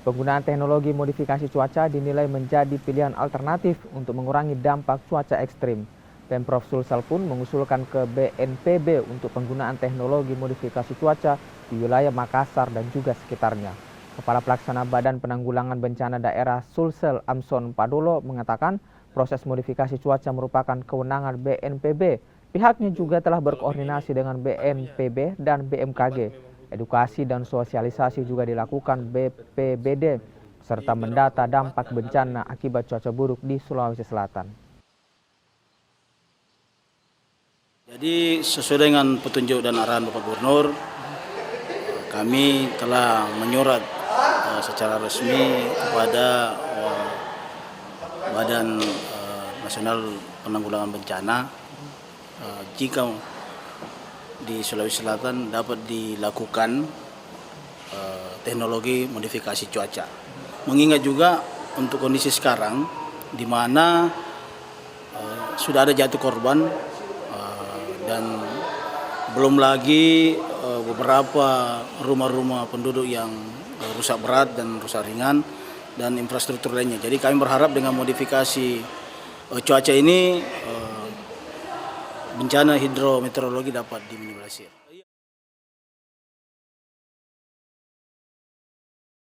Penggunaan teknologi modifikasi cuaca dinilai menjadi pilihan alternatif untuk mengurangi dampak cuaca ekstrim. Pemprov Sulsel pun mengusulkan ke BNPB untuk penggunaan teknologi modifikasi cuaca di wilayah Makassar dan juga sekitarnya. Kepala Pelaksana Badan Penanggulangan Bencana Daerah Sulsel Amson Padolo mengatakan proses modifikasi cuaca merupakan kewenangan BNPB. Pihaknya juga telah berkoordinasi dengan BNPB dan BMKG. Edukasi dan sosialisasi juga dilakukan BPBD serta mendata dampak bencana akibat cuaca buruk di Sulawesi Selatan. Jadi sesuai dengan petunjuk dan arahan Bapak Gubernur, kami telah menyurat secara resmi kepada Badan Nasional Penanggulangan Bencana jika di Sulawesi Selatan dapat dilakukan teknologi modifikasi cuaca. Mengingat juga untuk kondisi sekarang di mana sudah ada jatuh korban dan belum lagi beberapa rumah-rumah penduduk yang rusak berat dan rusak ringan dan infrastruktur lainnya. Jadi kami berharap dengan modifikasi cuaca ini bencana hidrometeorologi dapat diminimalisir.